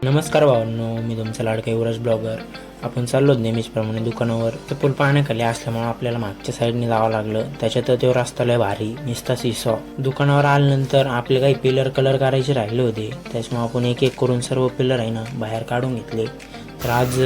नमस्कार भावांनो, मी तुमचा लाडका युवराज ब्लॉगर. आपण चाललो नेहमीचप्रमाणे दुकानावर. तर पूल पाण्याखाली असल्यामुळे आपल्याला मागच्या साईडने जावं लागलं. त्याच्यात तो रस्ता लय भारी निस्ता सिसो. दुकानावर आल्यानंतर आपले काही पिलर कलर करायचे राहिले होते, त्याच्यामुळे आपण एक एक करून सर्व पिलर आहे ना बाहेर काढून घेतले. तर आज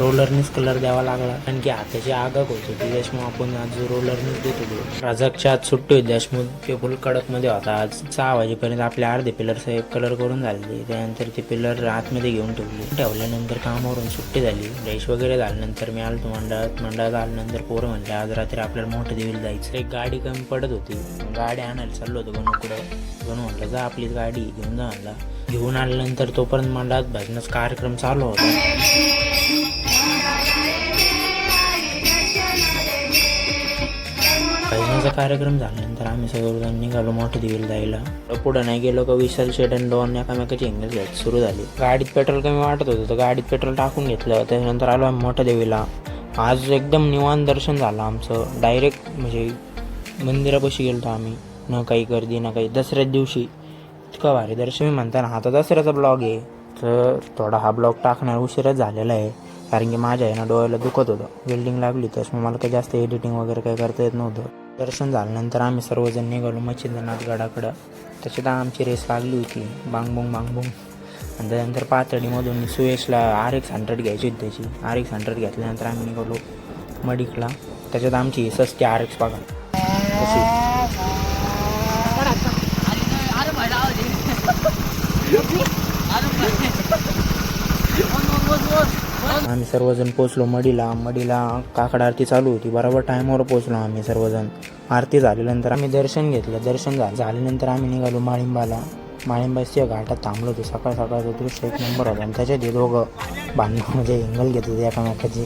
रोलरनेच कलर द्यावा लागला, कारण की हाताची आगाग होत होती, त्याच्यामुळे आपण आज रोलरनेच देत होतो. राजाकच्या आज सुट्टी होती, त्याच्यामुळे ते फुल कडकमध्ये होता. आज 6 वाजेपर्यंत आपले अर्धे पिलर साहेब कलर करून झाले. त्यानंतर ते पिलर आतमध्ये घेऊन ठेवल्यानंतर कामावरून सुट्टी झाली. फ्रेश वगैरे झाल्यानंतर मी आलो मंडळात आल्यानंतर पोरं म्हणले आज रात्री आपल्याला मोठं देवीला जायचं. एक गाडी कमी पडत होती, गाडी आणायला चाललो होतो गणू म्हटलं जा आपलीच गाडी घेऊन जा म्हणला. घेऊन आल्यानंतर तोपर्यंत मंडळात भजनाचा कार्यक्रम चालू होता. भजनाचा कार्यक्रम झाल्यानंतर आम्ही सगळेजण निघालो मोठं देवीला जायला. पुढं नाही गेलो का विशाल शेट आणि डॉन एकामेकाची एंगल घ्यायची सुरू झाली. गाडीत पेट्रोल कमी वाटत होतं तर गाडीत पेट्रोल टाकून घेतलं. त्याच्यानंतर आलो आम्ही मोठ्या देवीला. आज एकदम निवांत दर्शन झालं आमचं. डायरेक्ट म्हणजे मंदिरापाशी गेलो आम्ही, न काही गर्दी ना काही. दसऱ्याच दिवशी इतकं भारी दर्शन. मी म्हणताना आता दसऱ्याचा ब्लॉग आहे तर थोडा हा ब्लॉग टाकणार उशीरच झालेला आहे, कारण की माझ्या आहे ना डोळ्याला दुखत होतं, वेल्डिंग लागली. त्याच्यामुळे मला काही जास्त एडिटिंग वगैरे काही करता येत नव्हतं. दर्शन झाल्यानंतर आम्ही सर्वजण निघालो मच्छिंद्रनाथ गडाकडं. त्याच्यात आमची रेस लागली होती बांगबुंग. आणि त्यानंतर पातळीमधून सुयशला RX-100 घ्यायची होती. त्याची RX-100 घेतल्यानंतर आम्ही निघालो मडिकला. त्याच्यात आमची सस्ती RX बघा कशी. आम्ही सर्वजण पोचलो मडीला. काकड आरती चालू होती, बरोबर टायमावर पोचलो आम्ही सर्वजण. आरती झाल्यानंतर आम्ही दर्शन घेतलं. दर्शन झाल्यानंतर आम्ही निघालो माळिंबाच्या घाटात थांबलो होतो. सकाळचं दृश्य एक नंबर होता. आणि त्याच्यात हे दोघं भांडणं म्हणजे हिंगल घेत होते एकामेकाची.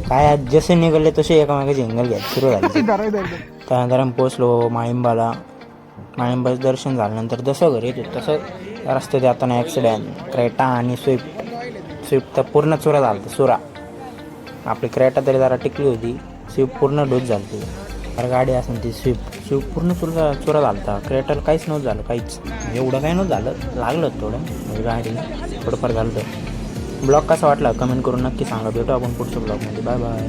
काय जसे निघाले तसे एकामेकाची हिंगल घ्यायला सुरू झाली. त्यानंतर आम्ही पोचलो माळिंबाचं दर्शन झाल्यानंतर जसं घरी येतो तसं रस्त्यात येताना ॲक्सिडेंट. क्रेटा आणि स्विफ्ट तर पूर्ण चुरा झाला. चुरा आपली क्रेटा तरी जरा टिकली होती, स्विफ्ट पूर्ण डोस झाली. तर गाडी असेल ती स्विफ्ट पूर्ण चुरा झाला. क्रेटाला काहीच नव्हतं झालं, काहीच एवढं काही नव्हतं झालं. लागलं थोडं म्हणजे गाडीला थोडंफार झालं. ब्लॉग कसा वाटला कमेंट करून नक्की सांगा. भेटू आपण पुढच्या ब्लॉगमध्ये. Bye bye.